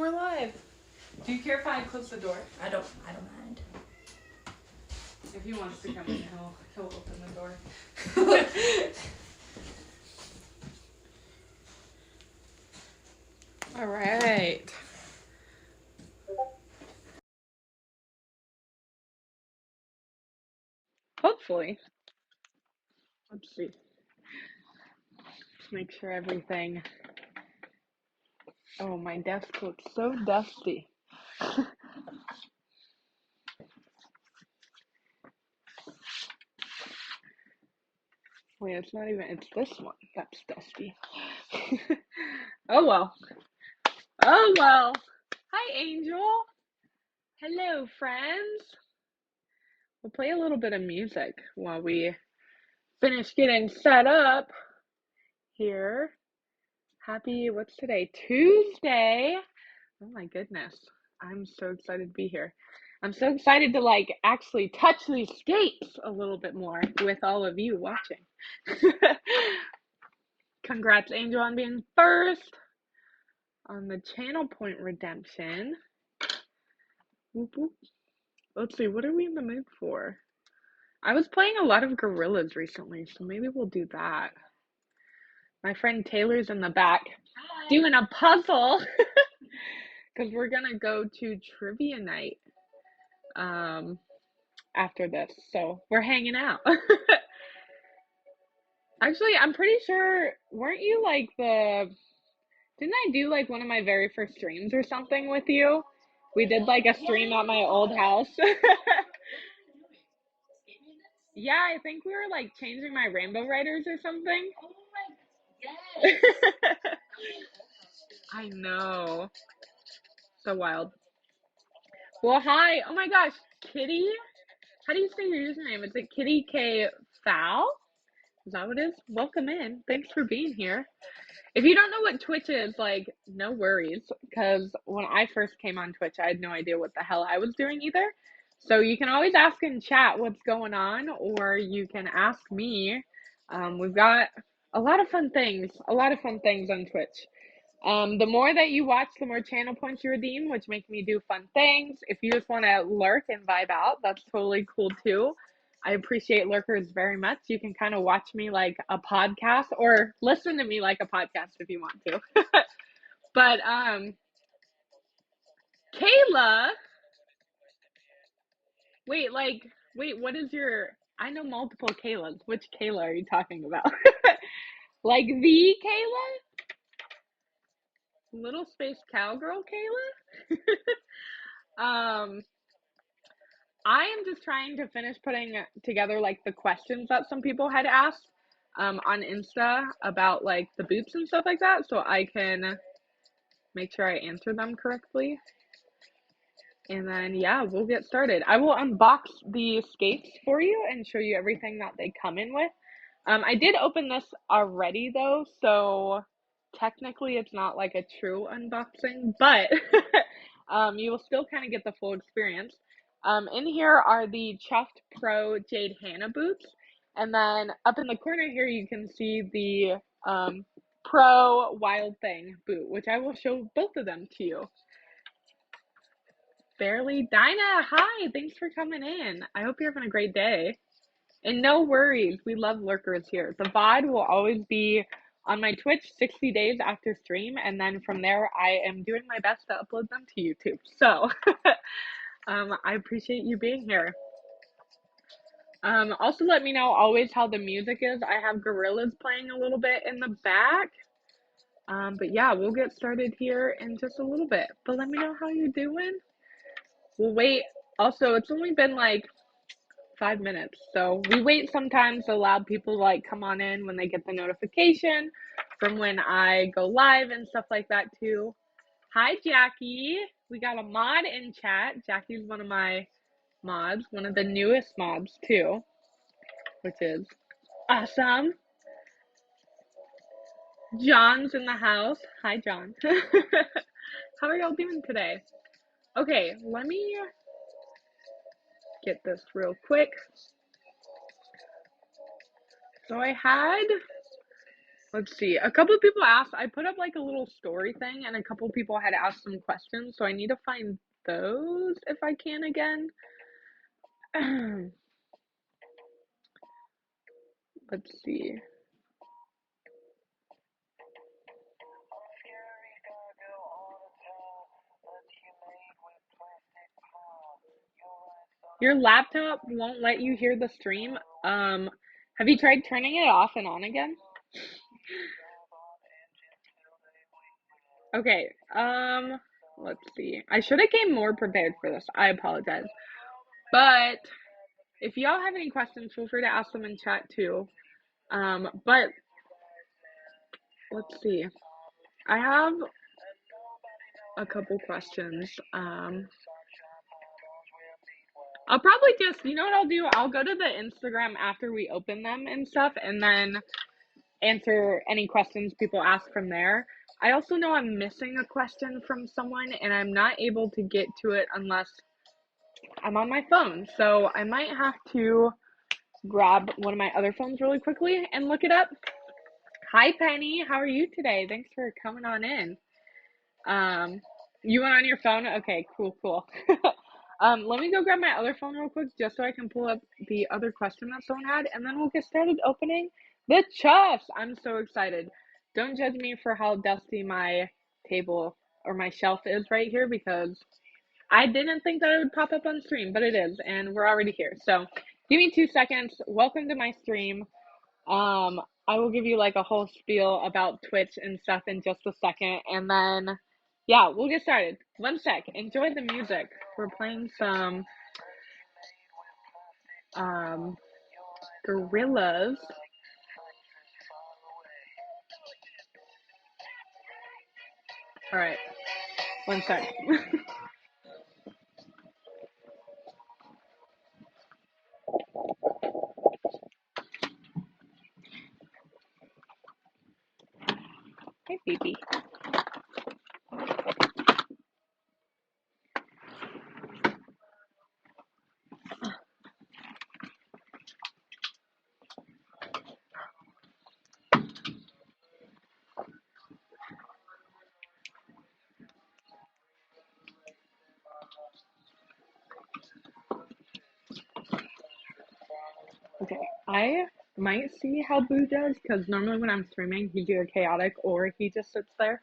we're live. Do you care if I close the door? I don't mind. If he wants to come in, he'll open the door. All right. Hopefully. Let's see. Just make sure everything. Oh, my desk looks so dusty. Wait, it's not even, it's this one that's dusty. Oh well. Oh well. Hi, Angel. Hello, friends. We'll play a little bit of music while we finish getting set up here. Happy, what's today? Tuesday. Oh my goodness. I'm so excited to be here. I'm so excited to actually touch these skates a little bit more with all of you watching. Congrats, Angel, on being first on the channel point redemption. Whoop, whoop. Let's see, what are we in the mood for? I was playing a lot of Gorillas recently, so maybe we'll do that. My friend Taylor's in the back doing a puzzle because we're gonna go to trivia night after this, so we're hanging out. Actually, I'm pretty sure, weren't you didn't I do one of my very first streams or something with you? We did a stream at my old house. Yeah, I think we were changing my Rainbow Riders or something. Oh my, yes. I know. So wild. Well, hi. Oh my gosh, Kitty. How do you say your username? Is it Kitty K Fowl? Is that what it is? Welcome in. Thanks for being here. If you don't know what Twitch is, no worries, because when I first came on Twitch, I had no idea what the hell I was doing either. So you can always ask in chat what's going on, or you can ask me. We've got a lot of fun things on Twitch. The more that you watch, the more channel points you redeem, which make me do fun things. If you just want to lurk and vibe out, that's totally cool too. I appreciate lurkers very much. You can kind of watch me like a podcast or listen to me like a podcast if you want to. But Kayla, wait, what is your, I know multiple Kaylas. Which Kayla are you talking about? Like the Kayla? Little Space Cowgirl Kayla? I am just trying to finish putting together the questions that some people had asked on Insta about the boots and stuff like that, so I can make sure I answer them correctly. And then yeah, we'll get started. I will unbox the skates for you and show you everything that they come in with. I did open this already though, so technically it's not a true unboxing, but you will still kind of get the full experience. In here are the Chuffed Pro Jade Hannah boots, and then up in the corner here you can see the Pro Wild Thang boot, which I will show both of them to you. Barely. Dinah, hi, thanks for coming in. I hope you're having a great day. And no worries, we love lurkers here. The VOD will always be on my Twitch 60 days after stream, and then from there I am doing my best to upload them to YouTube. So I appreciate you being here. Also let me know always how the music is. I have Gorillas playing a little bit in the back. But yeah, we'll get started here in just a little bit. But let me know how you're doing. We'll wait. Also, it's only been 5 minutes, so we wait sometimes to allow people to come on in when they get the notification from when I go live and stuff like that too. Hi, Jackie. We got a mod in chat. Jackie's one of my mods, one of the newest mods too, which is awesome. John's in the house. Hi, John. How are y'all doing today? Okay, let me get this real quick. So I had Let's see. A couple of people asked, I put up like a little story thing, and a couple of people had asked some questions, so I need to find those if I can again. Let's see. Your laptop won't let you hear the stream. Have you tried turning it off and on again? Okay, let's see. I should have came more prepared for this. I apologize. But if y'all have any questions, feel free to ask them in chat too. But let's see. I have a couple questions. I'll probably just, you know what I'll do? I'll go to the Instagram after we open them and stuff, and then answer any questions people ask from there. I also know I'm missing a question from someone, and I'm not able to get to it unless I'm on my phone. So I might have to grab one of my other phones really quickly and look it up. Hi, Penny. How are you today? Thanks for coming on in. You went on your phone? Okay, cool. Let me go grab my other phone real quick just so I can pull up the other question that someone had, and then we'll get started opening the Chuffs. I'm so excited. Don't judge me for how dusty my table or my shelf is right here, because I didn't think that it would pop up on stream, but it is, and we're already here. So give me 2 seconds. Welcome to my stream. I will give you like a whole spiel about Twitch and stuff in just a second, and then yeah, we'll get started. 1 sec. Enjoy the music. We're playing some Gorillas. All right. 1 sec. Hey, baby. Okay, I might see how Boo does, because normally when I'm streaming, he's either chaotic or he just sits there.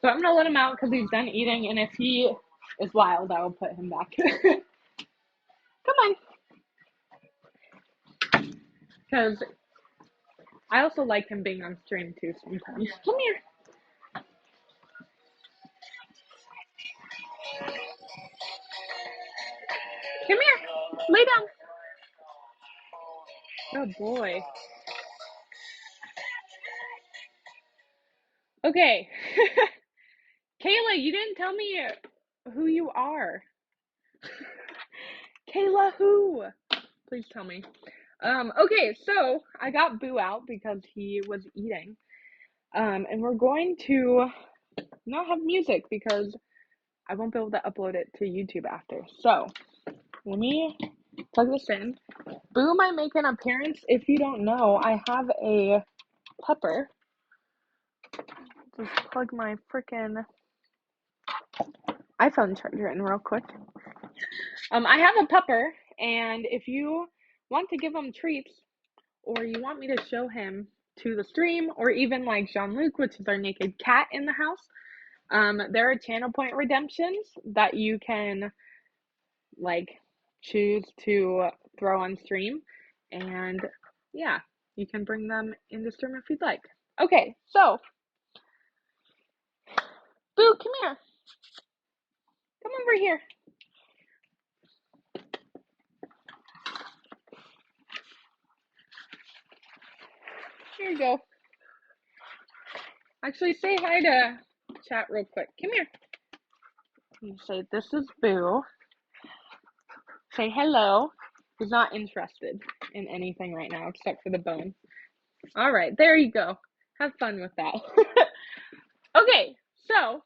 So I'm gonna let him out because he's done eating, and if he is wild, I will put him back. Come on. Because I also like him being on stream too sometimes. Come here. Come here. Lay down. Good boy. Okay. Kayla, you didn't tell me who you are. Kayla, who? Please tell me. Okay, so I got Boo out because he was eating. And we're going to not have music because I won't be able to upload it to YouTube after. So, let me plug this in. Boo might make an appearance. If you don't know, I have a pupper. Just plug my freaking iPhone charger in real quick. I have a pupper, and if you want to give him treats, or you want me to show him to the stream, or even like Jean-Luc, which is our naked cat in the house, there are channel point redemptions that you can like choose to throw on stream, and yeah, you can bring them into stream if you'd like. Okay, so Boo, come here. Come over here. Here you go. Actually, say hi to chat real quick. Come here. You say, this is Boo. Say hello. He's not interested in anything right now except for the bone. All right, there you go. Have fun with that. Okay, so,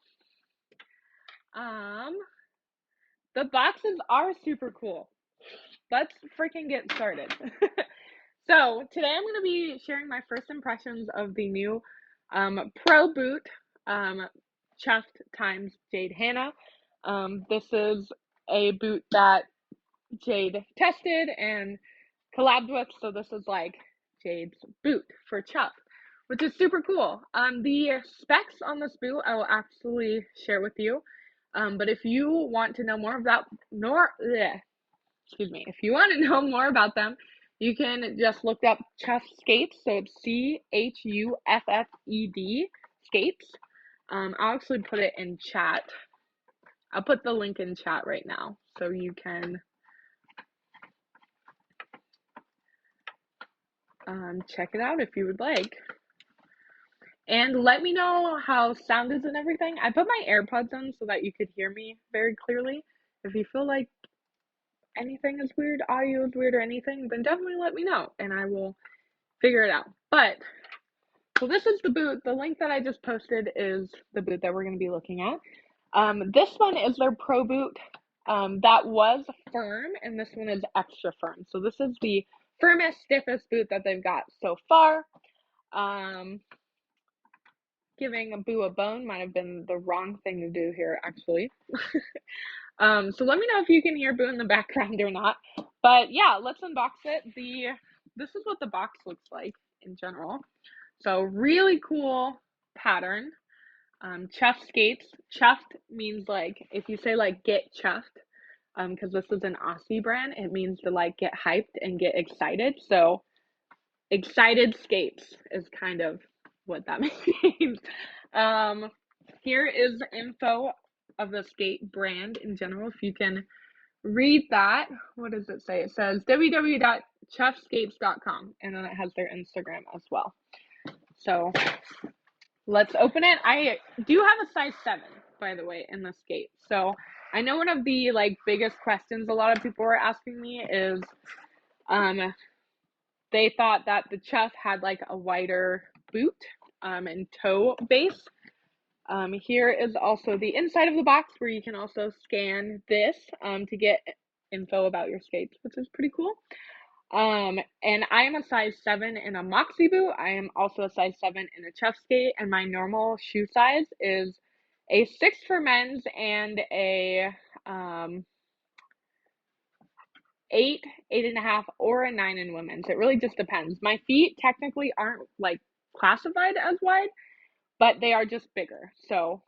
the boxes are super cool. Let's freaking get started. So today I'm going to be sharing my first impressions of the new Pro Boot Chuffed times Jade Hannah. This is a boot that Jade tested and collabed with, so this is like Jade's boot for Chuff, which is super cool. The specs on this boot I will absolutely share with you. But if you want to know more about if you want to know more about them, you can just look up Chuffed skates. So it's Chuffed skates. I'll actually put it in chat. I'll put the link in chat right now so you can check it out if you would like. And let me know how sound is and everything. I put my AirPods in so that you could hear me very clearly. If you feel like anything is weird, audio is weird or anything, then definitely let me know and I will figure it out. But so this is the boot. The link that I just posted is the boot that we're going to be looking at. This one is their Pro Boot that was firm, and this one is extra firm. So this is the firmest, stiffest boot that they've got so far. Giving a boo a bone might have been the wrong thing to do here, actually. So let me know if you can hear Boo in the background or not. But yeah, let's unbox it. This is what the box looks like in general. So really cool pattern. Chuffed skates. Chuffed means like, if you say like get chuffed, because this is an Aussie brand, it means to like get hyped and get excited. So excited skates is kind of what that means. Here is info of the skate brand in general. If you can read that, what does it say? It says www.chuffskates.com, and then it has their Instagram as well. So let's open it. I do have a size 7, by the way, in the skate. So I know one of the like biggest questions a lot of people were asking me is they thought that the Chuff had like a wider boot and toe base. Here is also the inside of the box where you can also scan this to get info about your skates, which is pretty cool. And I am a size 7 in a Moxie boot. I am also a size 7 in a Chuff skate, and my normal shoe size is a 6 for men's and a 8, 8.5, or a 9 in women's. It really just depends. My feet technically aren't like classified as wide, but they are just bigger. So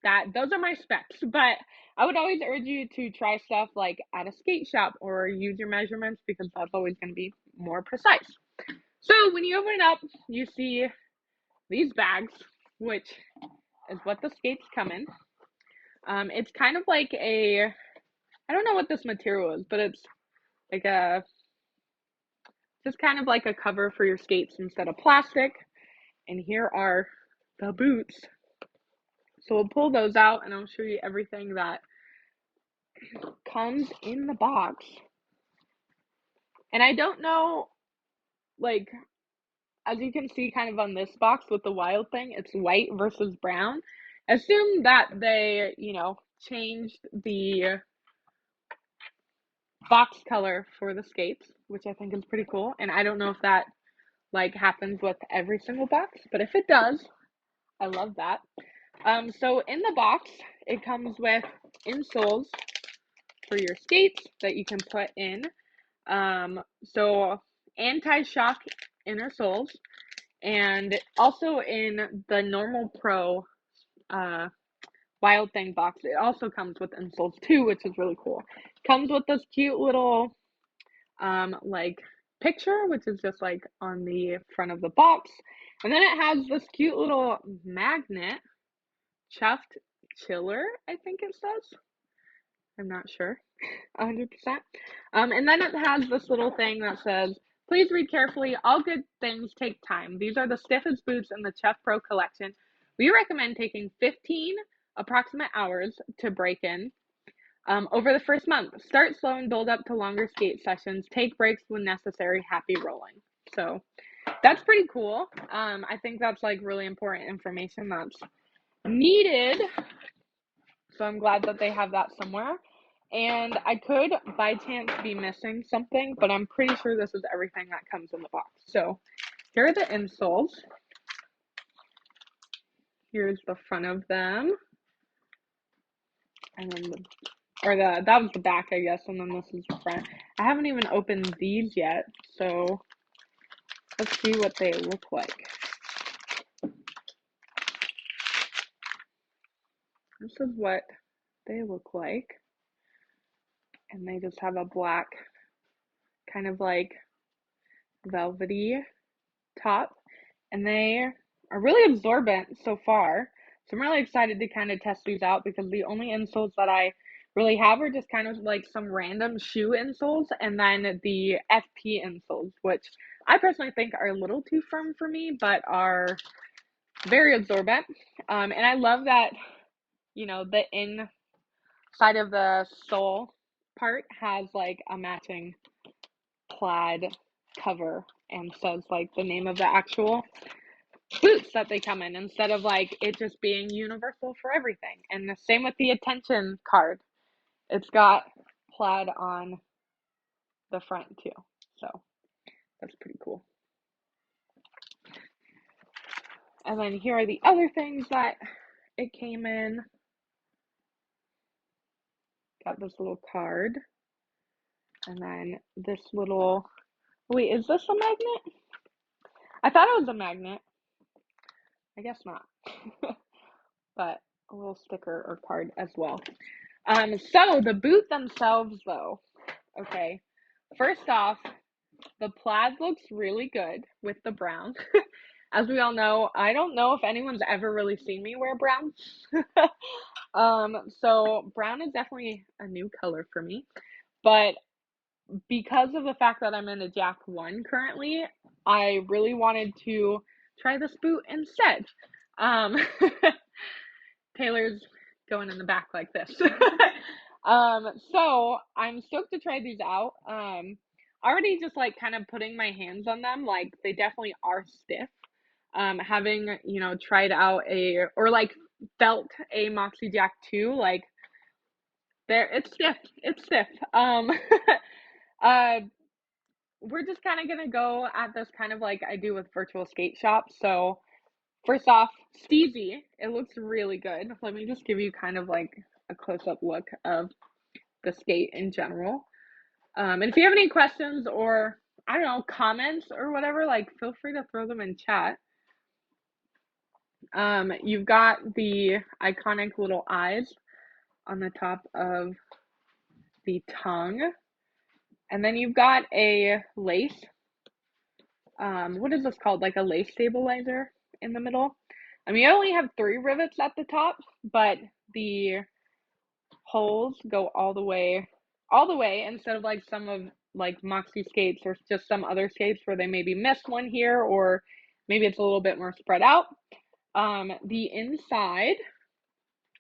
those are my specs. But I would always urge you to try stuff like at a skate shop or use your measurements, because that's always going to be more precise. So when you open it up, you see these bags, which is what the skates come in. It's kind of like I don't know what this material is, but it's like just kind of like a cover for your skates instead of plastic. And here are the boots. So we'll pull those out and I'll show you everything that comes in the box. And I don't know, like, as you can see kind of on this box with the wild thing, it's white versus brown. Assume that they, changed the box color for the skates, which I think is pretty cool. And I don't know if that like happens with every single box, but if it does, I love that. So in the box, it comes with insoles for your skates that you can put in. So anti-shock inner soles, and also in the normal Pro Wild Thing box, it also comes with insoles too, which is really cool. Comes with this cute little like picture, which is just like on the front of the box, and then it has this cute little magnet, Chuffed Chiller, I think it says. I'm not sure 100%. And then it has this little thing that says, please read carefully. All good things take time. These are the stiffest boots in the Chuff Pro collection. We recommend taking 15 approximate hours to break in over the first month. Start slow and build up to longer skate sessions. Take breaks when necessary. Happy rolling. So that's pretty cool. I think that's like really important information that's needed. So I'm glad that they have that somewhere. And I could by chance be missing something, but I'm pretty sure this is everything that comes in the box. So here are the insoles. Here's the front of them. And then that was the back, I guess, and then this is the front. I haven't even opened these yet, so let's see what they look like. This is what they look like. And they just have a black, kind of like velvety top. And they are really absorbent so far. So I'm really excited to kind of test these out because the only insoles that I really have are just kind of like some random shoe insoles and then the FP insoles, which I personally think are a little too firm for me, but are very absorbent. And I love that, you know, the inside of the sole part has like a matching plaid cover and says like the name of the actual boots that they come in instead of like it just being universal for everything. And the same with the attention card. It's got plaid on the front too. So that's pretty cool. And then here are the other things that it came in. Got this little card. And then this little, wait, is this a magnet? I thought it was a magnet. I guess not. But a little sticker or card as well. So the boot themselves though, okay. First off, the plaid looks really good with the brown. As we all know, I don't know if anyone's ever really seen me wear brown. So brown is definitely a new color for me. But because of the fact that I'm in a Jack 1 currently, I really wanted to try this boot instead. Taylor's going in the back like this. So I'm stoked to try these out. Already just like kind of putting my hands on them, like they definitely are stiff. Having, you know, tried out or like felt a Moxie Jack 2, like it's stiff. It's stiff. Uh, we're just kind of gonna go at this kind of like I do with virtual skate shop. So first off, Steezy, it looks really good. Let me just give you kind of like a close-up look of the skate in general. And if you have any questions or, I don't know, comments or whatever, like feel free to throw them in chat. You've got the iconic little eyes on the top of the tongue. And then you've got a lace. What is this called? Like a lace stabilizer in the middle. I mean, I only have 3 rivets at the top, but the holes go all the way, instead of like some of like Moxie skates or just some other skates where they maybe miss one here or maybe it's a little bit more spread out. The inside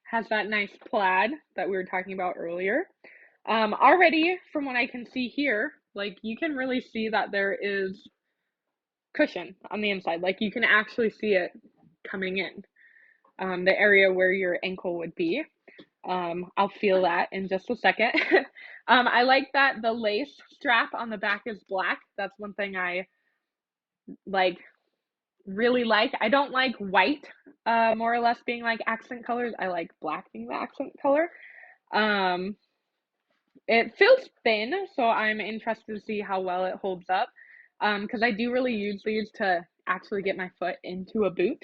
has that nice plaid that we were talking about earlier. Already from what I can see here, like you can really see that there is cushion on the inside. Like you can actually see it coming in, the area where your ankle would be. I'll feel that in just a second. I like that the lace strap on the back is black. That's one thing I like, really like. I don't like white, more or less being like accent colors. I like black being the accent color. It feels thin, so I'm interested to see how well it holds up. Because I do really use these to actually get my foot into a boot.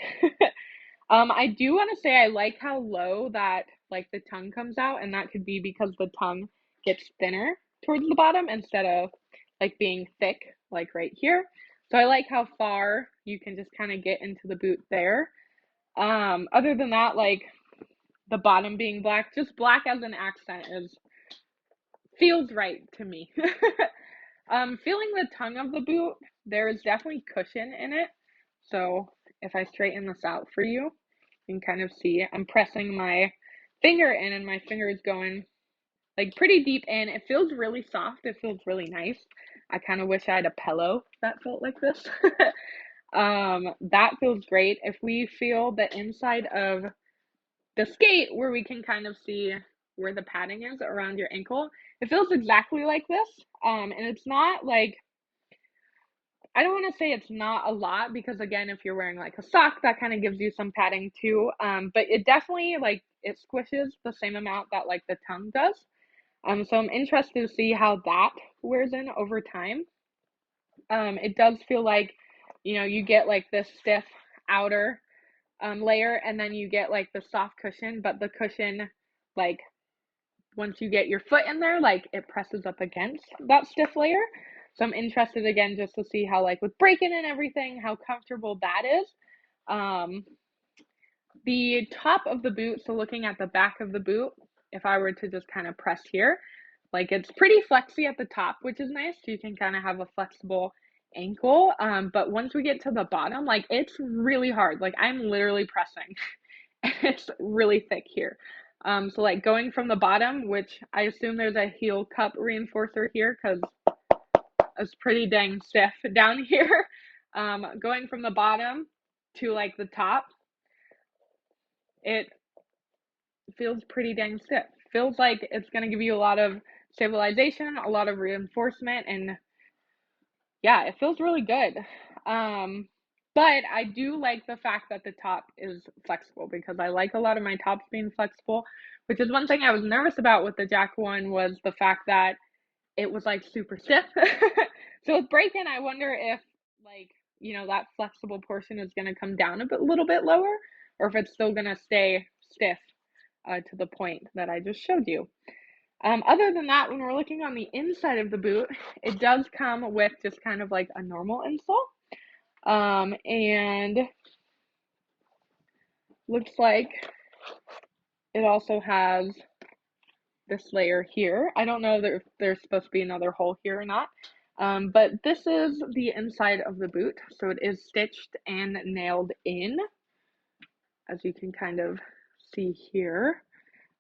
I do want to say I like how low that like the tongue comes out, and that could be because the tongue gets thinner towards the bottom instead of like being thick like right here. So I like how far you can just kind of get into the boot there. Other than that, like the bottom being black, just black as an accent feels right to me. Feeling the tongue of the boot, there is definitely cushion in it. So if I straighten this out for you, you can kind of see I'm pressing my finger in and my finger is going like pretty deep in. It feels really soft. It feels really nice. I kind of wish I had a pillow that felt like this. That feels great. If we feel the inside of the skate where we can kind of see where the padding is around your ankle. It feels exactly like this. And it's not like, I don't want to say it's not a lot because again, if you're wearing like a sock, that kind of gives you some padding too. But it definitely like it squishes the same amount that like the tongue does. So I'm interested to see how that wears in over time. It does feel like, you get like this stiff outer layer and then you get like the soft cushion, but the cushion, like once you get your foot in there, like it presses up against that stiff layer. So I'm interested again just to see how like with breaking and everything, how comfortable that is. The top of the boot, so looking at the back of the boot, if I were to just kind of press here, like it's pretty flexy at the top, which is nice. So you can kind of have a flexible ankle. But once we get to the bottom, like it's really hard. Like I'm literally pressing. It's really thick here. So like going from the bottom, which I assume there's a heel cup reinforcer here because it's pretty dang stiff down here. Going from the bottom to like the top, it feels pretty dang stiff. Feels like it's going to give you a lot of stabilization, a lot of reinforcement, and yeah, it feels really good. But I do like the fact that the top is flexible because I like a lot of my tops being flexible, which is one thing I was nervous about with the Jack one was the fact that it was like super stiff. So with break-in, I wonder if like, that flexible portion is going to come down a little bit lower or if it's still going to stay stiff to the point that I just showed you. Other than that, when we're looking on the inside of the boot, it does come with just kind of like a normal insole. And looks like it also has this layer here. I don't know if there's supposed to be another hole here or not. But this is the inside of the boot. So it is stitched and nailed in, as you can kind of see here.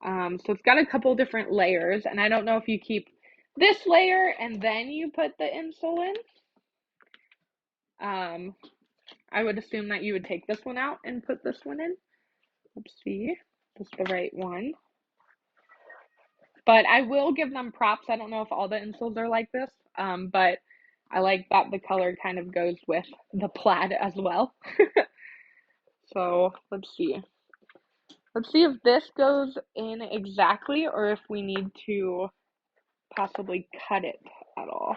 So it's got a couple different layers, and I don't know if you keep this layer and then you put the insole in. I would assume that you would take this one out and put this one in. Let's see if this is the right one. But I will give them props. I don't know if all the insoles are like this, but I like that the color kind of goes with the plaid as well. So let's see. Let's see if this goes in exactly or if we need to possibly cut it at all.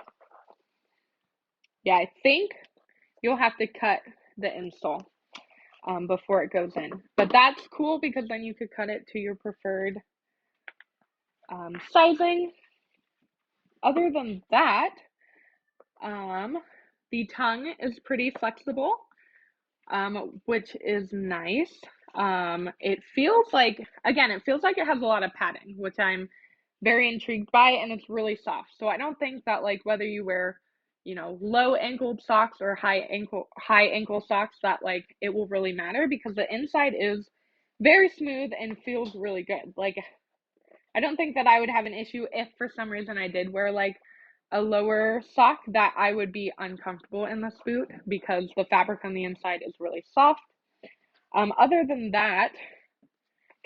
Yeah, I think you'll have to cut the insole before it goes in. But that's cool because then you could cut it to your preferred sizing. Other than that, the tongue is pretty flexible, which is nice. It feels like, again, it feels like it has a lot of padding, which I'm very intrigued by, and it's really soft. So I don't think that like whether you wear, low ankled socks or high ankle socks that like it will really matter because the inside is very smooth and feels really good. Like I don't think that I would have an issue if for some reason I did wear like a lower sock that I would be uncomfortable in this boot because the fabric on the inside is really soft. Other than that,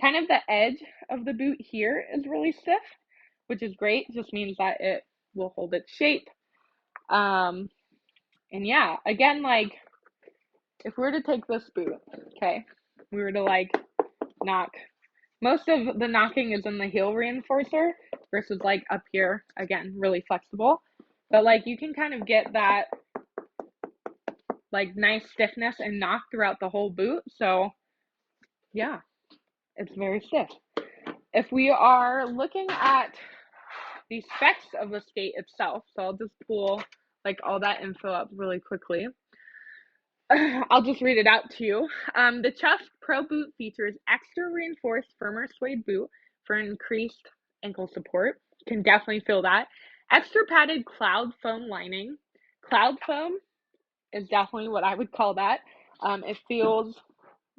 kind of the edge of the boot here is really stiff, which is great. It just means that it will hold its shape. And yeah, again, like if we were to take this boot, okay, we were to like knock, most of the knocking is in the heel reinforcer versus like up here, again, really flexible. But like you can kind of get that like nice stiffness and knock throughout the whole boot. So yeah, it's very stiff. If we are looking at the specs of the skate itself, so I'll just pull like all that info up really quickly. I'll just read it out to you. The Chuffed Pro Boot features extra reinforced firmer suede boot for increased ankle support. Can definitely feel that. Extra padded cloud foam lining. Cloud foam is definitely what I would call that. It feels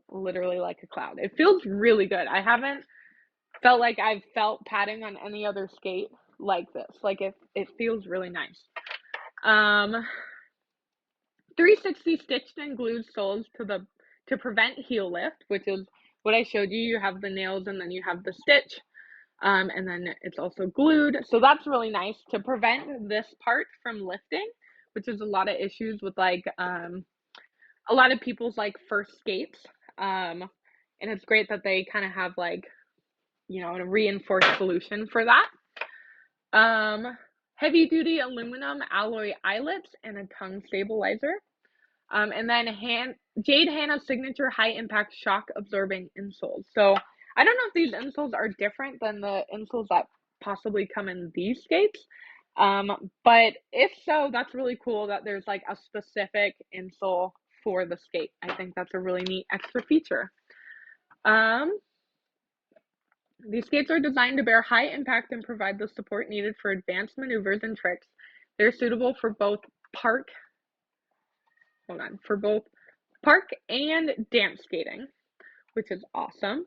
literally like a cloud. It feels really good. I haven't felt like I've felt padding on any other skate like this. Like it feels really nice. 360 stitched and glued soles to prevent heel lift, which is what I showed you. You have the nails and then you have the stitch. And then it's also glued. So that's really nice to prevent this part from lifting, which is a lot of issues with like a lot of people's like first skates. And it's great that they kind of have like, you know, a reinforced solution for that. Heavy duty aluminum alloy eyelets and a tongue stabilizer. And then Jade Hannah's signature high impact shock absorbing insoles. So I don't know if these insoles are different than the insoles that possibly come in these skates. But if so, that's really cool that there's like a specific insole for the skate. I think that's a really neat extra feature. These skates are designed to bear high impact and provide the support needed for advanced maneuvers and tricks. They're suitable for both park and dance skating, which is awesome.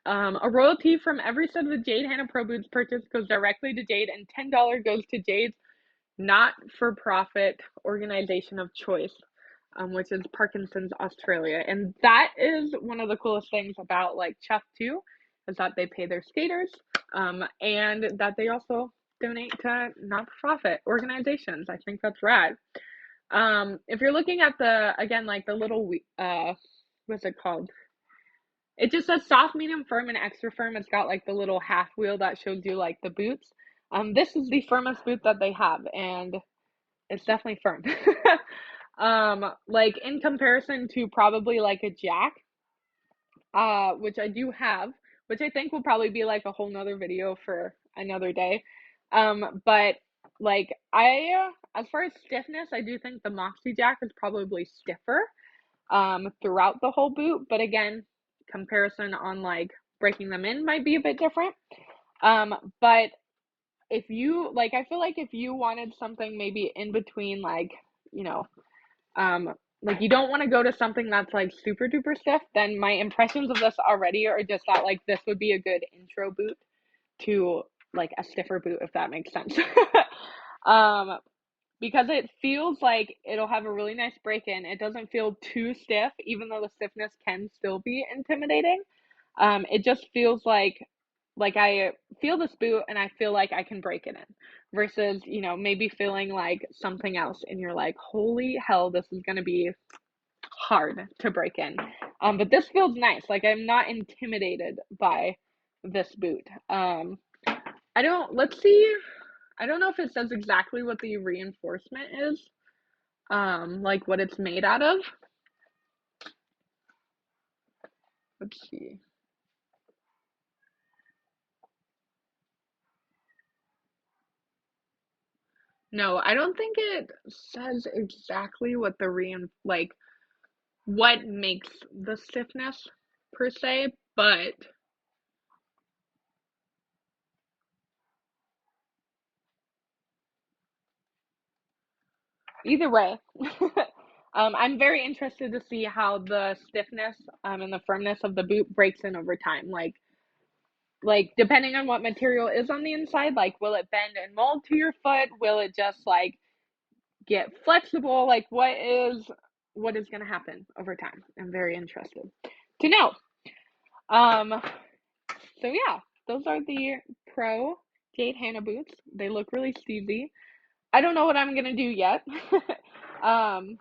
A royalty from every set of the Jade Hannah Pro Boots purchase goes directly to Jade, and $10 goes to Jade's not-for-profit organization of choice, which is Parkinson's Australia. And that is one of the coolest things about like Chuffed too, is that they pay their skaters, and that they also donate to not-for-profit organizations. I think that's rad. If you're looking at the, again, like the little, what's it called? It just says soft, medium, firm, and extra firm. It's got like the little half wheel that shows you like the boots. This is the firmest boot that they have, and it's definitely firm. Like in comparison to probably like a Jack, which I do have, which I think will probably be like a whole nother video for another day. But like as far as stiffness, I do think the Moxie Jack is probably stiffer throughout the whole boot. But again, comparison on like breaking them in might be a bit different. But if you like, I feel like if you wanted something maybe in between, like, you know, like you don't want to go to something that's like super duper stiff, then my impressions of this already are just that like this would be a good intro boot to like a stiffer boot, if that makes sense. Because it feels like it'll have a really nice break in. It doesn't feel too stiff, even though the stiffness can still be intimidating. It just feels like I feel this boot and I feel like I can break it in, versus, you know, maybe feeling like something else and you're like, holy hell, this is going to be hard to break in. But this feels nice. Like I'm not intimidated by this boot. Let's see. I don't know if it says exactly what the reinforcement is, like what it's made out of. Let's see. No, I don't think it says exactly what the like what makes the stiffness per se, but either way, I'm very interested to see how the stiffness and the firmness of the boot breaks in over time. Like depending on what material is on the inside, like will it bend and mold to your foot? Will it just like get flexible? Like what is going to happen over time? I'm very interested to know. So yeah, those are the Pro Jade Hannah boots. They look really steezy. I don't know what I'm gonna do yet. um,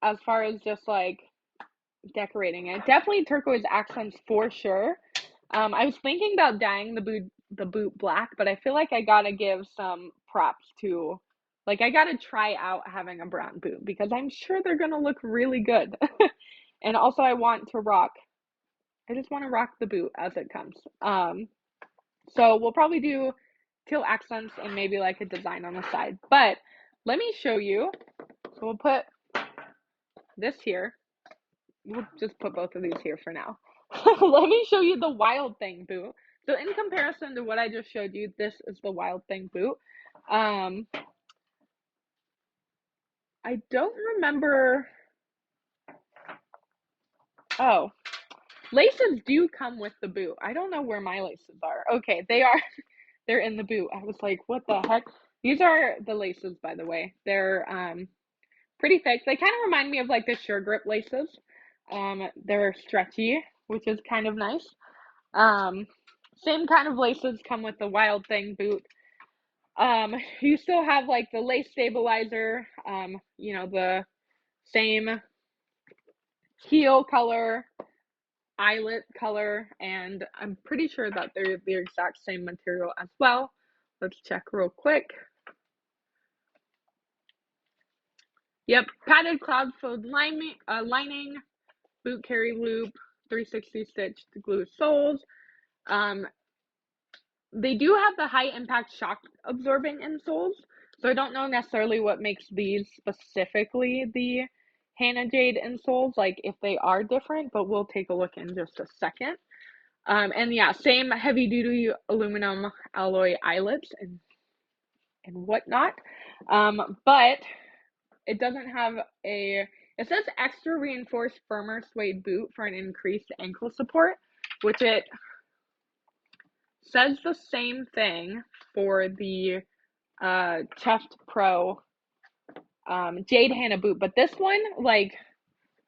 as far as just like decorating it, definitely turquoise accents for sure. I was thinking about dyeing the boot black, but I feel like I gotta give some props to, like I gotta try out having a brown boot because I'm sure they're gonna look really good. And also I just want to rock the boot as it comes. So we'll probably do teal accents and maybe like a design on the side. But let me show you. So we'll put this here. We'll just put both of these here for now. Let me show you the Wild Thing boot. So in comparison to what I just showed you, this is the Wild Thing boot. I don't remember. Oh, laces do come with the boot. I don't know where my laces are. Okay, they are. They're in the boot. I was like, what the heck? These are the laces, by the way. They're pretty thick. They kind of remind me of like the Sure Grip laces. They're stretchy, which is kind of nice. same kind of laces come with the Wild Thang boot. You still have like the lace stabilizer, the same heel color, eyelet color, and I'm pretty sure that they're the exact same material as well. Let's check real quick. Yep, padded cloud filled lining, boot carry loop, 360 stitched glue soles. They do have the high impact shock absorbing insoles, so I don't know necessarily what makes these specifically the Hannah Jade insoles, like if they are different, but we'll take a look in just a second. And yeah, same heavy duty aluminum alloy eyelets and whatnot. But it doesn't have it says extra reinforced firmer suede boot for an increased ankle support, which it says the same thing for the Chuffed Pro Jade Hannah boot, but this one, like,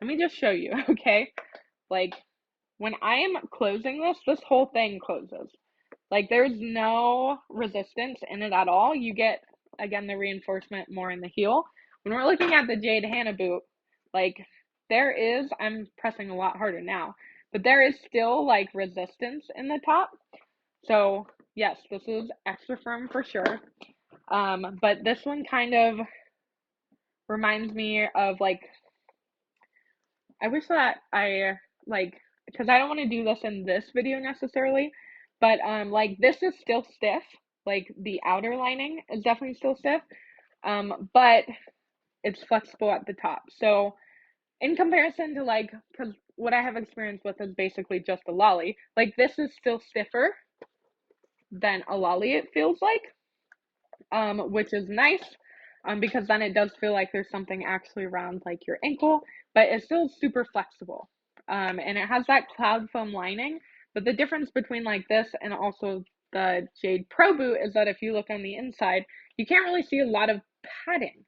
let me just show you, okay? Like, when I am closing this whole thing closes. Like, there's no resistance in it at all. You get, again, the reinforcement more in the heel. When we're looking at the Jade Hannah boot, like, I'm pressing a lot harder now, but there is still, like, resistance in the top. So, yes, this is extra firm for sure. But this one kind of reminds me of, like, I wish that because I don't want to do this in this video necessarily, but, like, this is still stiff. Like, the outer lining is definitely still stiff, but it's flexible at the top. So, in comparison to, like, because what I have experience with is basically just a lolly, like, this is still stiffer than a lolly, it feels like, which is nice, because then it does feel like there's something actually around, like, your ankle, but it's still super flexible. And it has that cloud foam lining, but the difference between, like, this and also the Jade Pro boot is that if you look on the inside, you can't really see a lot of padding.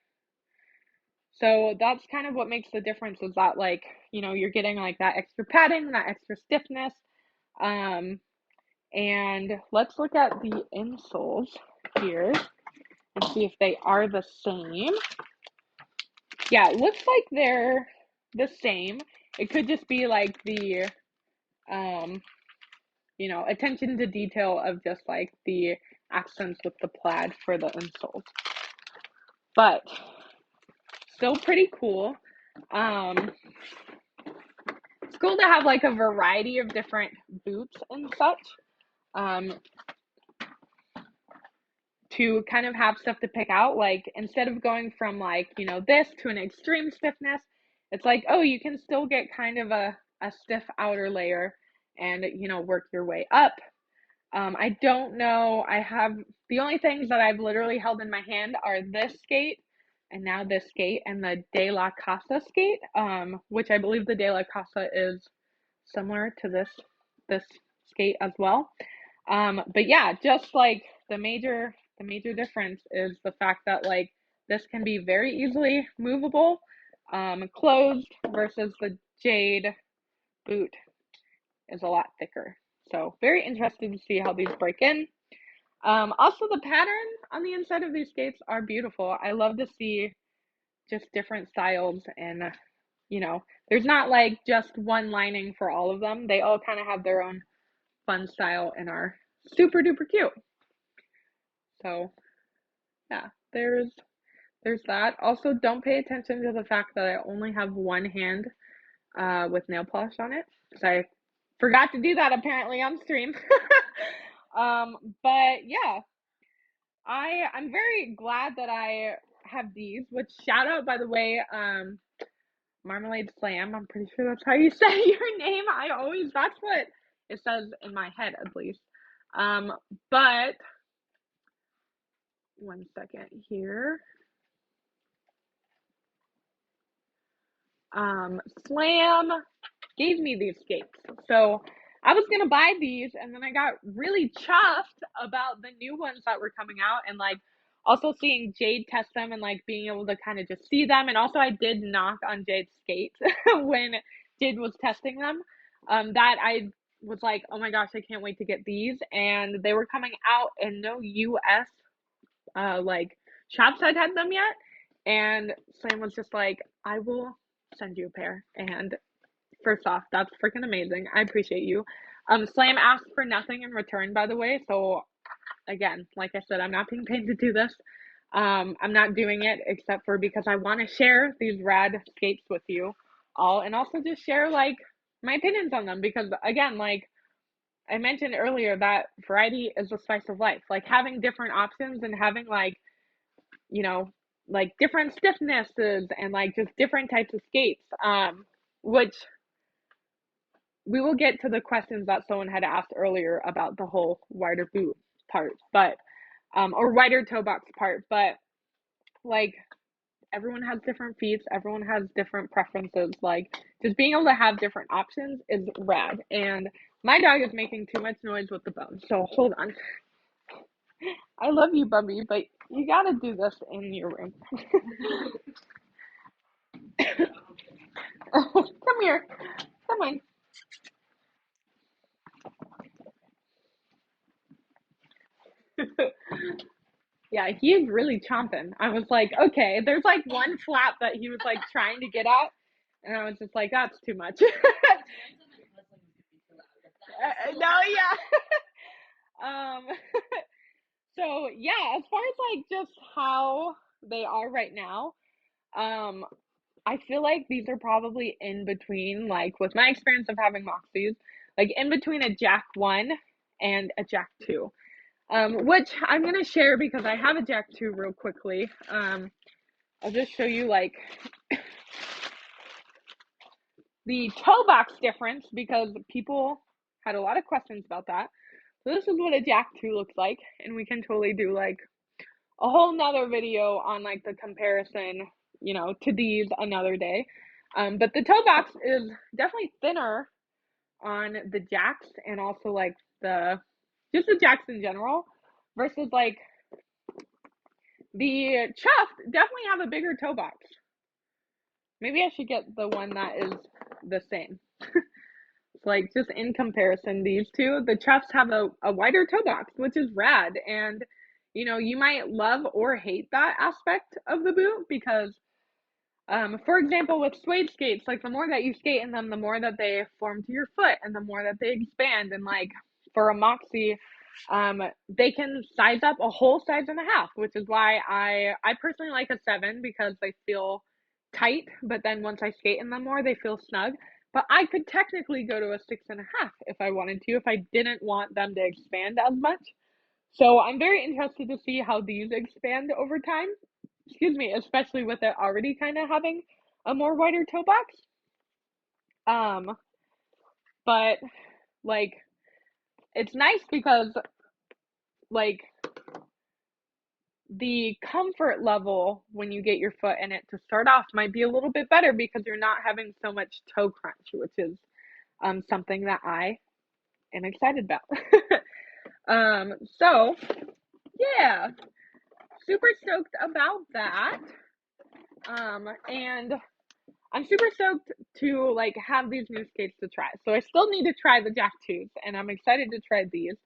So that's kind of what makes the difference, is that, like, you're getting, like, that extra padding, that extra stiffness. And let's look at the insoles here and see if they are the same. Yeah, it looks like they're the same. It could just be like the attention to detail of just like the accents with the plaid for the insoles. But still pretty cool. It's cool to have like a variety of different boots and such. To kind of have stuff to pick out, like, instead of going from, like, this to an extreme stiffness, it's like, oh, you can still get kind of a stiff outer layer and, work your way up. I don't know, the only things that I've literally held in my hand are this skate, and now this skate, and the De La Casa skate, which I believe the De La Casa is similar to this skate as well. But yeah, just like the major difference is the fact that, like, this can be very easily movable, closed, versus the Jade boot is a lot thicker. So very interested to see how these break in. Also, the pattern on the inside of these skates are beautiful. I love to see just different styles, and there's not like just one lining for all of them. They all kind of have their own fun style and are super duper cute. So yeah, there's that. Also, don't pay attention to the fact that I only have one hand with nail polish on it, because I forgot to do that apparently on stream. But yeah, I'm very glad that I have these, which, shout out, by the way, Marmalade Slam, I'm pretty sure that's how you say your name. That's what it says in my head, at least. But one second here. Slam gave me these skates. So I was gonna buy these, and then I got really chuffed about the new ones that were coming out, and like also seeing Jade test them and like being able to kind of just see them. And also I did knock on Jade's skates when Jade was testing them. That I was like, oh my gosh, I can't wait to get these. And they were coming out, and no US like shops had them yet. And Slam was just like, I will send you a pair. And first off, that's freaking amazing. I appreciate you. Slam asked for nothing in return, by the way. So again, like I said, I'm not being paid to do this. I'm not doing it except for because I want to share these rad skates with you all, and also just share like my opinions on them, because again, like I mentioned earlier, that variety is the spice of life. Like having different options and having like, you know, like different stiffnesses and like just different types of skates. Which we will get to the questions that someone had asked earlier about the whole wider boot part, but or wider toe box part, but like everyone has different feet, everyone has different preferences. Like just being able to have different options is rad. And my dog is making too much noise with the bone, so hold on. I love you, Bubby, but you gotta do this in your room. Come here. Come on. Yeah, he is really chomping. I was like, okay, there's like one flap that he was like trying to get at, and I was just like, that's too much. No, yeah. So yeah, as far as like just how they are right now, um, I feel like these are probably in between, like with my experience of having Moxies, like in between a Jack 1 and a Jack 2. Which I'm gonna share because I have a Jack 2 real quickly. I'll just show you like the toe box difference because people had a lot of questions about that. So this is what a Jack 2 looks like, and we can totally do like a whole nother video on like the comparison, to these another day. But the toe box is definitely thinner on the Jacks and also like the Jacks in general versus like the Chuffed definitely have a bigger toe box. Maybe I should get the one that is the same. Like just in comparison, these two, the Chuffs have a wider toe box, which is rad. And you might love or hate that aspect of the boot because for example, with suede skates, like the more that you skate in them, the more that they form to your foot and the more that they expand. And like for a Moxie, they can size up a whole size and a half, which is why I personally like a 7 because they feel tight, but then once I skate in them more, they feel snug. But I could technically go to a 6.5 if I wanted to, if I didn't want them to expand as much. So I'm very interested to see how these expand over time. Excuse me, especially with it already kind of having a more wider toe box. Um, but like it's nice because like the comfort level when you get your foot in it to start off might be a little bit better because you're not having so much toe crunch, which is something that I am excited about. So yeah, super stoked about that. And I'm super stoked to like have these new skates to try. So I still need to try the Jack 2s and I'm excited to try these.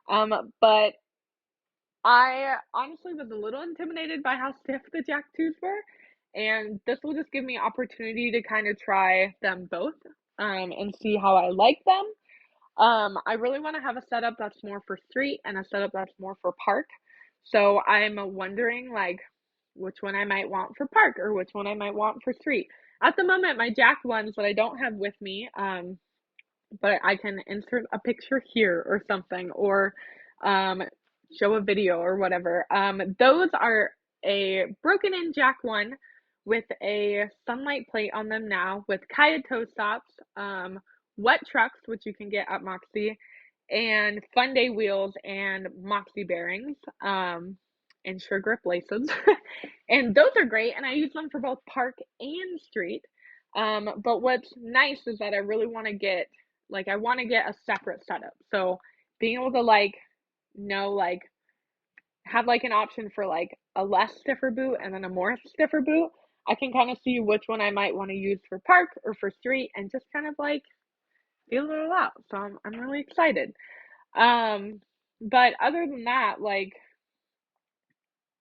But I honestly was a little intimidated by how stiff the Jack 2s were. And this will just give me opportunity to kind of try them both and see how I like them. I really want to have a setup that's more for street and a setup that's more for park. So I'm wondering like which one I might want for park or which one I might want for street. At the moment, my Jack ones that I don't have with me, but I can insert a picture here or something, or um, show a video or whatever. Those are a broken in Jack 1 with a sunlight plate on them now with Kaya toe stops, wet trucks, which you can get at Moxie, and Fun Day wheels and Moxie bearings, and Sure Grip laces. And those are great, and I use them for both park and street. But what's nice is that I really want to get I want to get a separate setup. So being able to have like an option for like a less stiffer boot and then a more stiffer boot, I can kind of see which one I might want to use for park or for street and just kind of like feeling it out. So I'm really excited. But other than that, like,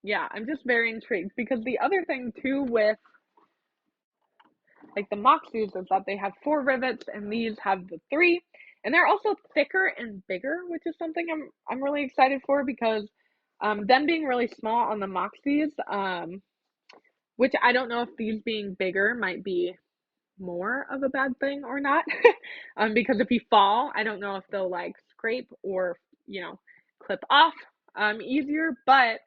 yeah, I'm just very intrigued because the other thing too with like the Moxies is that they have 4 rivets and these have the 3. And they're also thicker and bigger, which is something I'm really excited for because them being really small on the Moxies, which I don't know if these being bigger might be more of a bad thing or not. Because if you fall, I don't know if they'll like scrape or, clip off easier. But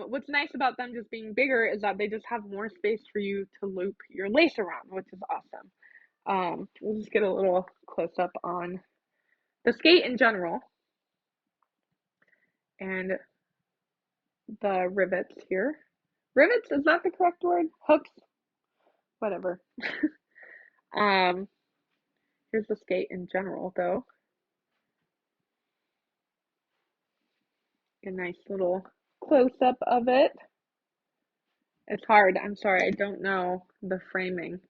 what's nice about them just being bigger is that they just have more space for you to loop your lace around, which is awesome. We'll just get a little close up on the skate in general and the rivets here. Rivets, is that the correct word? Hooks? Whatever. Um, Here's the skate in general, though. A nice little close-up of it. It's hard. I'm sorry. I don't know the framing.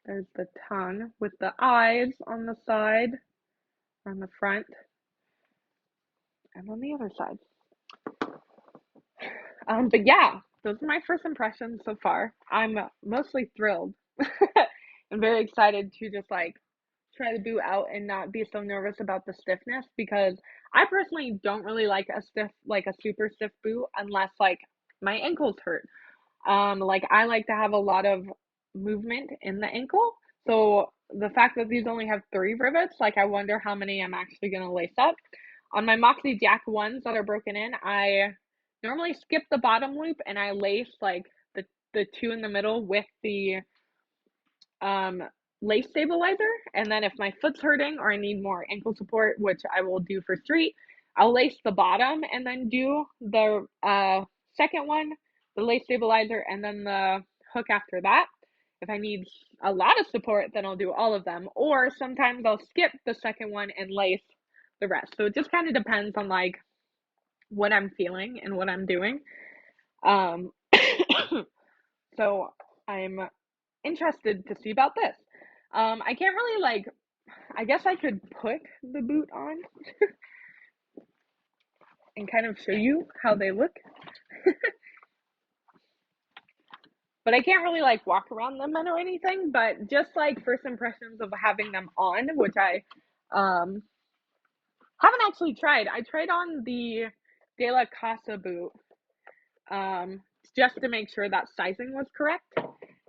There's the tongue with the eyes on the side, on the front, and on the other side. But yeah, those are my first impressions so far. I'm mostly thrilled and very excited to just like try the boot out and not be so nervous about the stiffness because I personally don't really like a super stiff boot unless like my ankles hurt. Like I like to have a lot of movement in the ankle. So the fact that these only have 3 rivets, like I wonder how many I'm actually gonna lace up. On my Moxie Jack ones that are broken in, I normally skip the bottom loop and I lace like the 2 in the middle with the um lace stabilizer. And then if my foot's hurting or I need more ankle support, which I will do for street, I'll lace the bottom and then do the second one, the lace stabilizer, and then the hook after that. If I need a lot of support, then I'll do all of them. Or sometimes I'll skip the second one and lace the rest. So it just kind of depends on like what I'm feeling and what I'm doing. Um, so I'm interested to see about this. I can't really like, I guess I could put the boot on and kind of show you how they look, but I can't really like walk around them or anything. But just like first impressions of having them on, which I haven't actually tried. I tried on the De La Casa boot just to make sure that sizing was correct,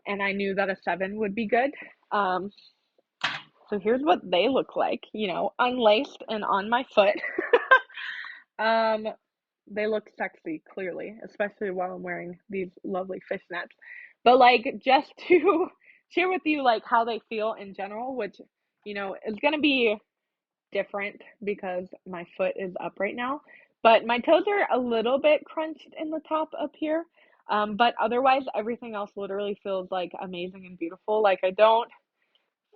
and I knew that a 7 would be good. So here's what they look like, unlaced and on my foot. um, they look sexy, clearly, especially while I'm wearing these lovely fishnets. But like, just to share with you like how they feel in general, which is gonna be different because my foot is up right now. But my toes are a little bit crunched in the top up here. But otherwise, everything else literally feels like amazing and beautiful. Like I don't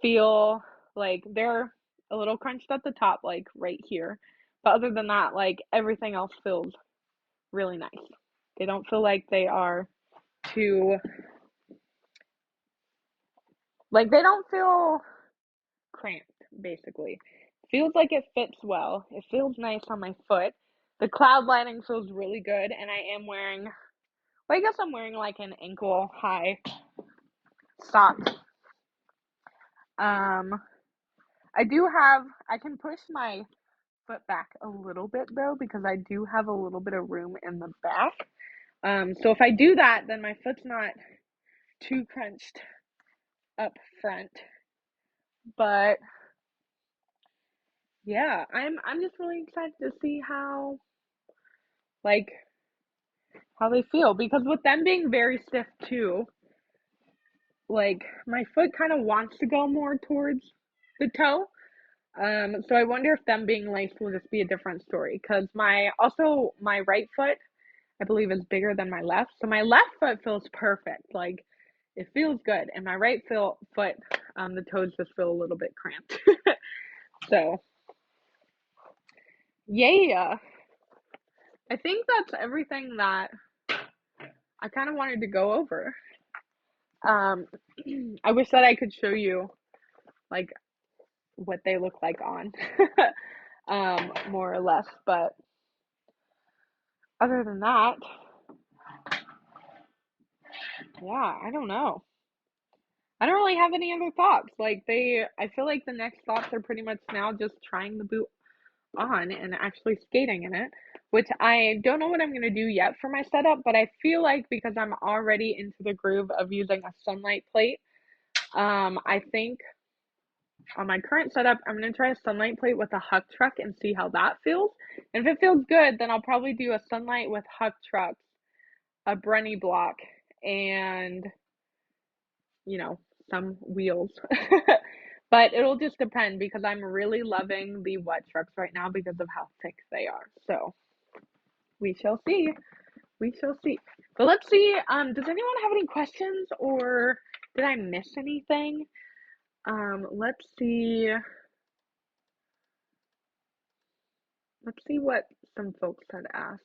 feel like they're a little crunched at the top, like right here. But other than that, like everything else feels really nice. They don't feel like they are too, like they don't feel cramped, basically. Feels like it fits well. It feels nice on my foot. The cloud lining feels really good, and I am wearing, well, I guess I'm wearing like an ankle high sock. I can push my foot back a little bit though, because I do have a little bit of room in the back. So if I do that, then my foot's not too crunched up front. But yeah, I'm just really excited to see like how they feel because with them being very stiff too, like my foot kind of wants to go more towards the toe. So I wonder if them being laced will just be a different story because my right foot I believe is bigger than my left. So my left foot feels perfect. Like it feels good. And my right foot, the toes just feel a little bit cramped. So yeah, I think that's everything that I kind of wanted to go over. I wish that I could show you like what they look like on, more or less. But other than that, yeah, I don't know. I don't really have any other thoughts. I feel like the next thoughts are pretty much now just trying the boot on and actually skating in it, which I don't know what I'm going to do yet for my setup, but I feel like because I'm already into the groove of using a sunlight plate, I think on my current setup, I'm going to try a sunlight plate with a Huck truck and see how that feels. And if it feels good, then I'll probably do a sunlight with Huck trucks, a Brenny block, and, you know, some wheels. But it'll just depend because I'm really loving the wet trucks right now because of how thick they are. So we shall see. We shall see. But let's see. Does anyone have any questions or did I miss anything? Let's see. Let's see what some folks had asked.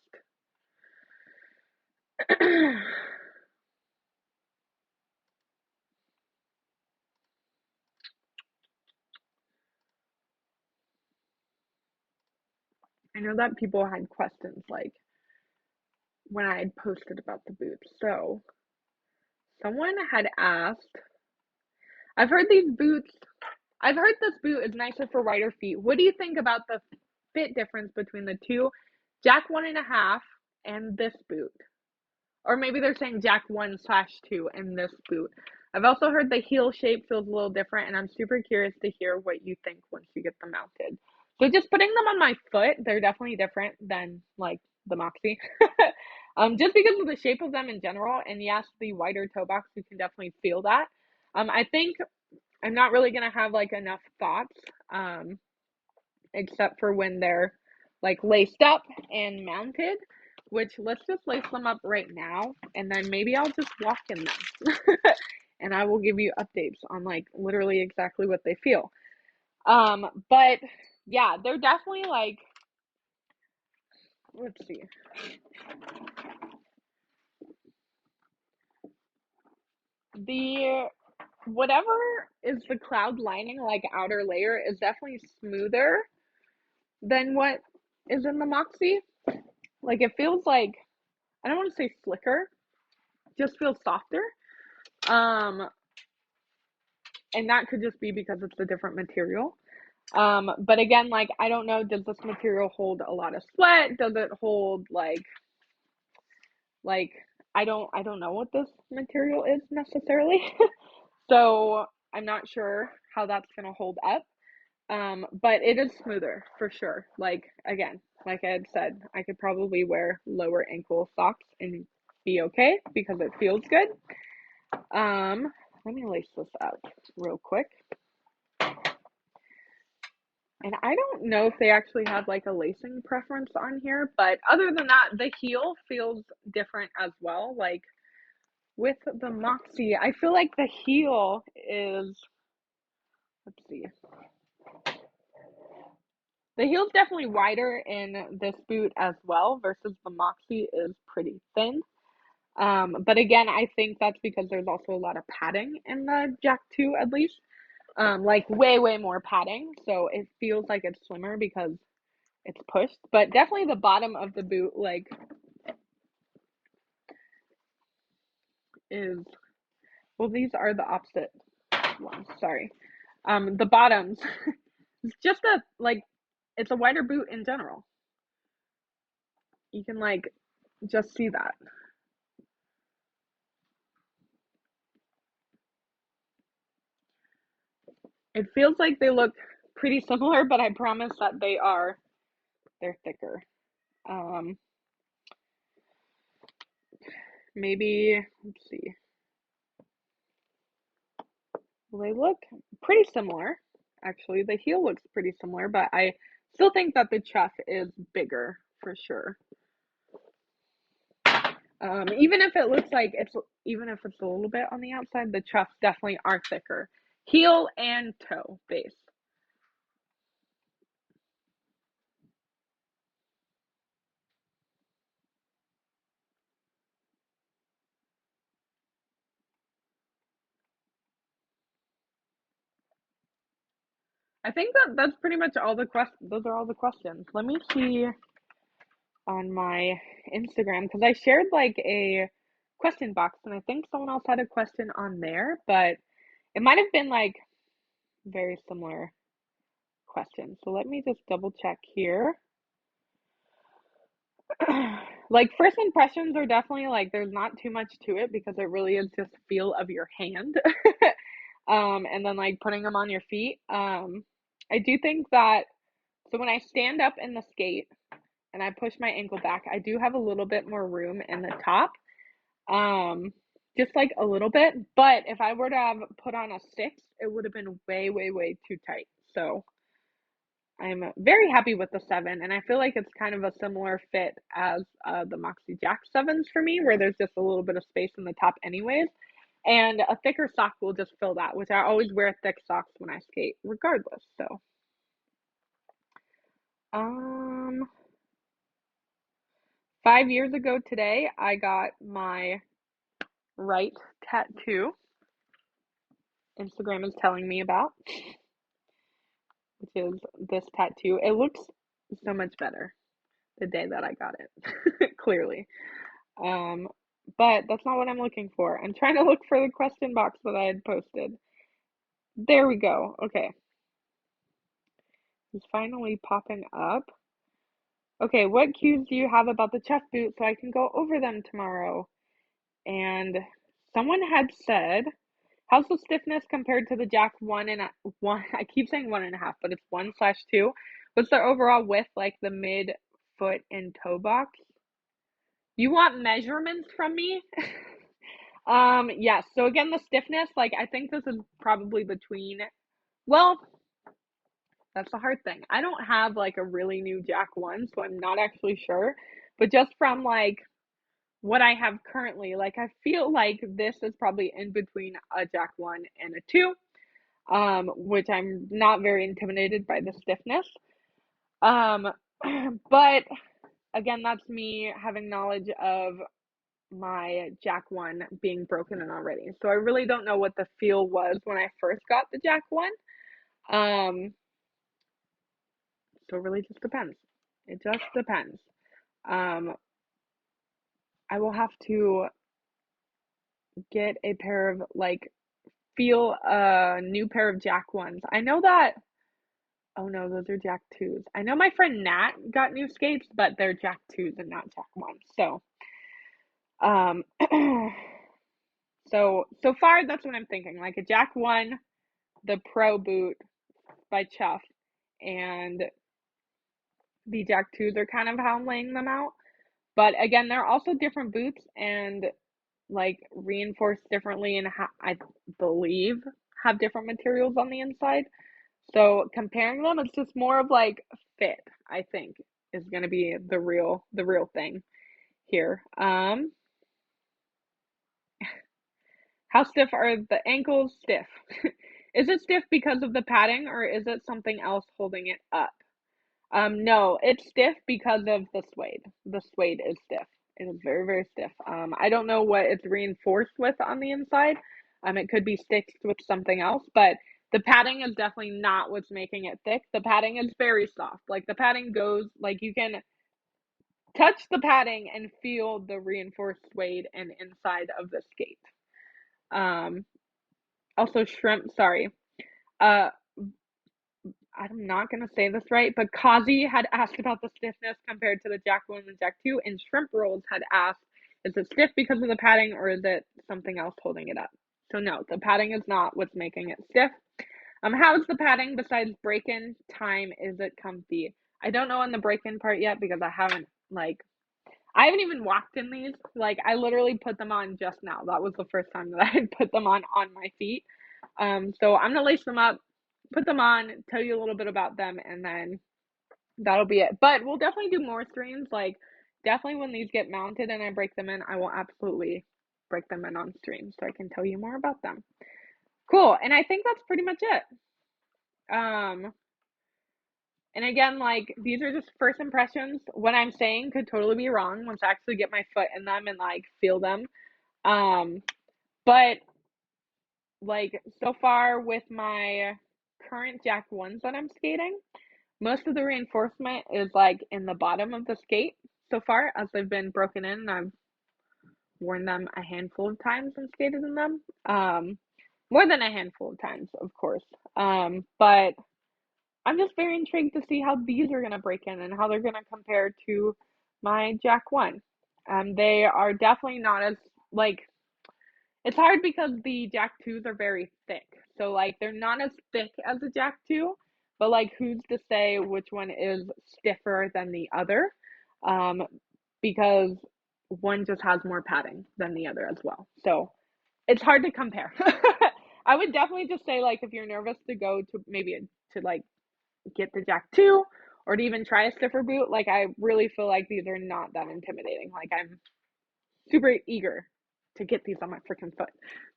I know that people had questions like when I had posted about the boots. So someone had asked, I've heard this boot is nicer for wider feet. What do you think about the fit difference between the two Jack 1.5 and this boot? Or maybe they're saying Jack 1/2 and this boot. I've also heard the heel shape feels a little different, and I'm super curious to hear what you think once you get them mounted. So just putting them on my foot, they're definitely different than like the Moxie. Just because of the shape of them in general, and yes, the wider toe box, you can definitely feel that. I think I'm not really gonna have like enough thoughts, except for when they're like laced up and mounted, which let's just lace them up right now and then maybe I'll just walk in them. And I will give you updates on like literally exactly what they feel. But yeah, they're definitely like, let's see. The whatever is the cloud lining, like outer layer, is definitely smoother than what is in the Moxie. Like it feels like, I don't want to say slicker, just feels softer. Um, and that could just be because it's a different material. But again, like I don't know, does this material hold a lot of sweat? Does it hold like I don't know what this material is necessarily. So I'm not sure how that's gonna hold up. But it is smoother for sure. Like again, like I had said, I could probably wear lower ankle socks and be okay because it feels good. Let me lace this up real quick. And I don't know if they actually have like a lacing preference on here, but other than that, the heel feels different as well. Like with the Moxie, I feel like the heel is, let's see, the heel's definitely wider in this boot as well versus the Moxie is pretty thin. But again, I think that's because there's also a lot of padding in the Jack 2 at least. Like way more padding, so it feels like it's slimmer because it's pushed. But definitely the bottom of the boot like is, well, these are the opposite ones, sorry. The bottoms, it's just a like, it's a wider boot in general. You can like just see that. It feels like they look pretty similar, but I promise that they're thicker. Um, Maybe, let's see. Well, they look pretty similar. Actually, the heel looks pretty similar, but I still think that the chuff is bigger for sure. Even if it looks like even if it's a little bit on the outside, the chuffs definitely are thicker. Heel and toe base. I think that's pretty much all the those are all the questions. Let me see on my Instagram because I shared like a question box and I think someone else had a question on there, but it might have been like very similar questions. So let me just double check here. Like first impressions are definitely like there's not too much to it because it really is just feel of your hand. And then like putting them on your feet. I do think that so when I stand up in the skate and I push my ankle back, I do have a little bit more room in the top. Just like a little bit, but if I were to have put on a 6, it would have been way, way, way too tight. So I'm very happy with the 7, and I feel like it's kind of a similar fit as the Moxie Jack 7s for me, where there's just a little bit of space in the top anyways. And a thicker sock will just fill that, which I always wear thick socks when I skate, regardless. So, um, 5 years ago today, I got my right tattoo. Instagram is telling me about, which is this tattoo. It looks so much better the day that I got it, clearly. Um, but that's not what I'm looking for. I'm trying to look for the question box that I had posted. There we go. Okay. It's finally popping up. Okay, what cues do you have about the chest boot so I can go over them tomorrow? And someone had said, how's the stiffness compared to the Jack 1 I keep saying 1.5, but it's 1/2. What's the overall width, like the mid foot and toe box? You want measurements from me? Yes. So again, the stiffness, like I think this is probably between, well, that's the hard thing. I don't have like a really new Jack 1, so I'm not actually sure. But just from like what I have currently, like I feel like this is probably in between a Jack 1 and a 2, which I'm not very intimidated by the stiffness. Um, but again, that's me having knowledge of my Jack 1 being broken in already. So I really don't know what the feel was when I first got the Jack 1. So it really just depends. It just depends. Um, I will have to get a pair of like feel a new pair of Jack 1s. I know that oh no, those are Jack 2s. I know my friend Nat got new skates, but they're Jack 2s and not Jack 1s. So um so far that's what I'm thinking. Like a Jack 1, the Pro boot by Chuffed, and the Jack 2s are kind of how I'm laying them out. But again, they're also different boots and like reinforced differently and I believe have different materials on the inside. So comparing them, it's just more of like fit, I think, is gonna be the real thing here. How stiff are the ankles? Stiff. Is it stiff because of the padding or is it something else holding it up? No, it's stiff because of the suede. The suede is stiff. It is very, very stiff. I don't know what it's reinforced with on the inside. It could be stitched with something else, but the padding is definitely not what's making it thick. The padding is very soft. Like the padding goes, like you can touch the padding and feel the reinforced suede and inside of the skate. Um, Also shrimp, sorry. Uh, I'm not gonna say this right, but Kazi had asked about the stiffness compared to the Jack 1 and Jack 2, and Shrimp Rolls had asked, is it stiff because of the padding or is it something else holding it up? So no, the padding is not what's making it stiff. How is the padding besides break-in time? Is it comfy? I don't know on the break-in part yet because I haven't even walked in these. Like I literally put them on just now. That was the first time that I had put them on my feet. So I'm gonna lace them up, put them on, tell you a little bit about them, and then that'll be it. But we'll definitely do more streams. Like definitely when these get mounted and I break them in, I will absolutely break them in on stream so I can tell you more about them. Cool. And I think that's pretty much it. Um, and again, like these are just first impressions. What I'm saying could totally be wrong once I actually get my foot in them and like feel them. But like so far with my current Jack 1s that I'm skating, most of the reinforcement is like in the bottom of the skate so far, as they've been broken in and I've worn them a handful of times and skated in them. More than a handful of times, of course. But I'm just very intrigued to see how these are going to break in and how they're going to compare to my Jack 1. They are definitely not as, like, it's hard because the Jack 2s are very thick. So, like, they're not as thick as the Jack 2, but, like, who's to say which one is stiffer than the other? Because one just has more padding than the other as well. So, it's hard to compare. I would definitely just say, like, if you're nervous to go to maybe to, like, get the Jack 2 or to even try a stiffer boot, like, I really feel like these are not that intimidating. Like, I'm super eager to get these on my freaking foot.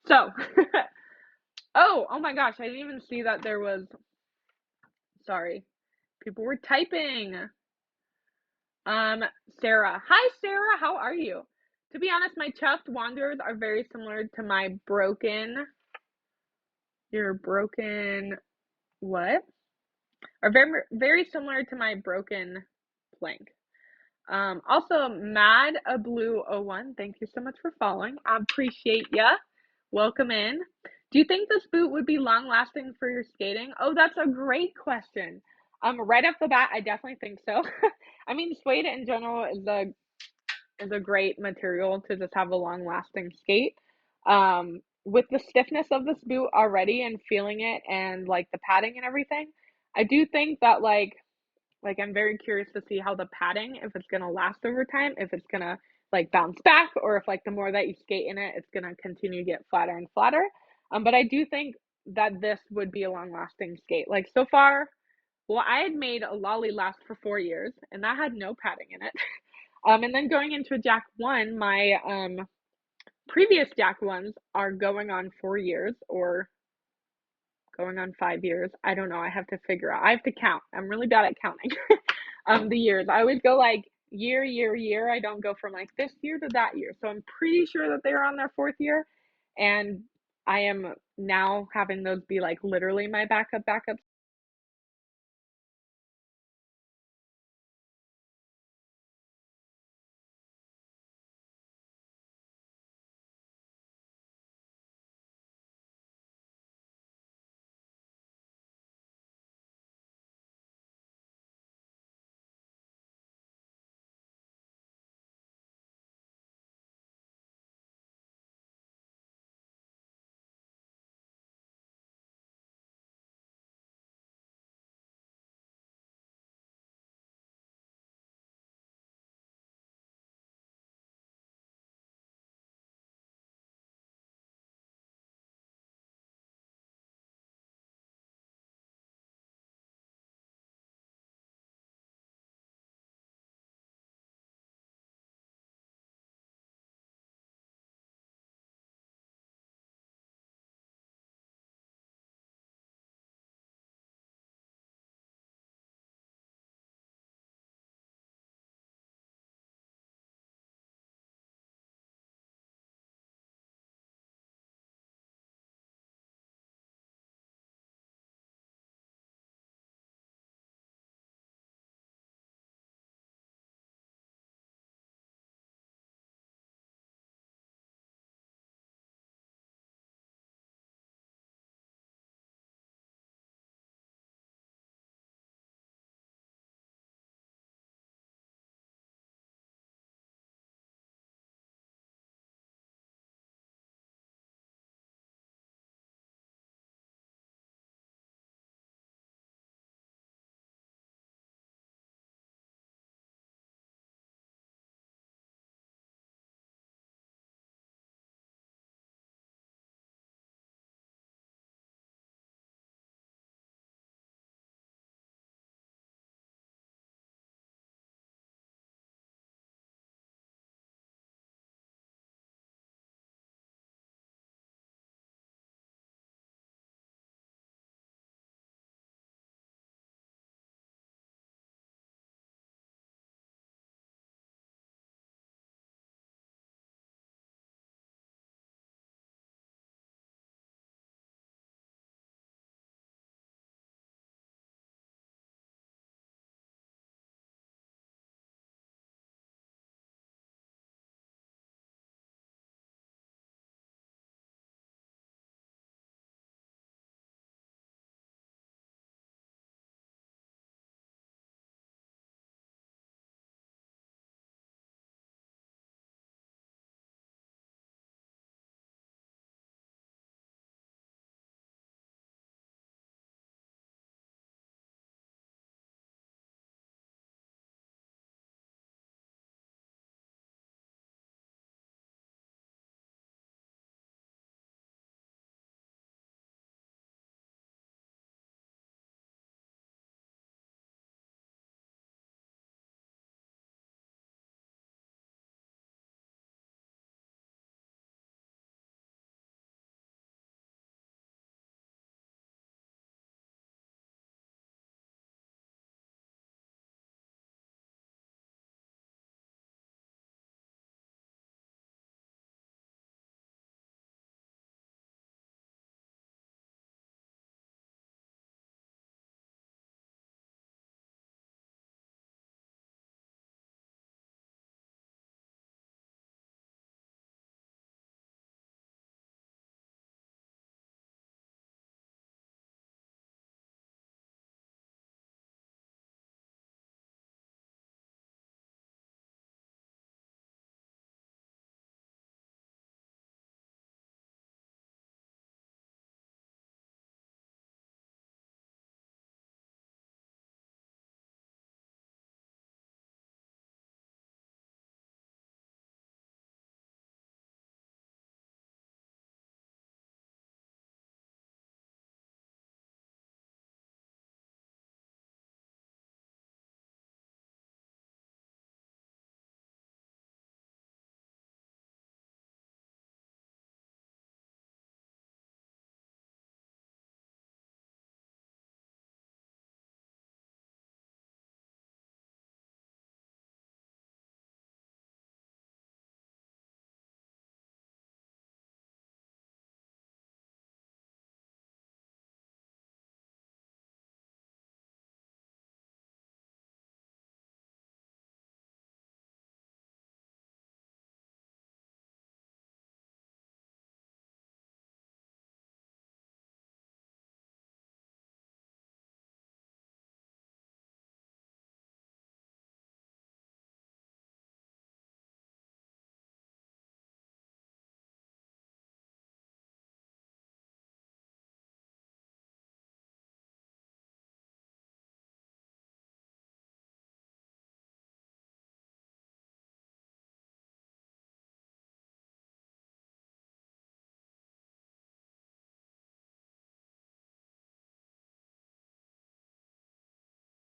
So, oh my gosh, I didn't even see that there was, sorry, people were typing. Sarah. Hi, Sarah, how are you? To be honest, my Chuffed Wanderers are very similar to my your broken, what? Are very similar to my broken plank. Also, Mad a Blue 01, thank you so much for following. I appreciate ya. Welcome in. Do you think this boot would be long lasting for your skating? Oh, that's a great question. Right off the bat, I definitely think so. I mean, suede in general is a great material to just have a long lasting skate. With the stiffness of this boot already and feeling it and like the padding and everything, I do think that like I'm very curious to see how the padding, if it's gonna last over time, if it's gonna like bounce back, or if like the more that you skate in it, it's gonna continue to get flatter and flatter. But I do think that this would be a long lasting skate. Like so far, well, I had made a lolly last for 4 years, and that had no padding in it. And then going into a Jack 1, my previous Jack 1s are going on 4 years or going on 5 years. I don't know. I have to figure out. I have to count. I'm really bad at counting the years. I always go like year. I don't go from like this year to that year. So I'm pretty sure that they're on their 4th year. And I am now having those be like literally my backup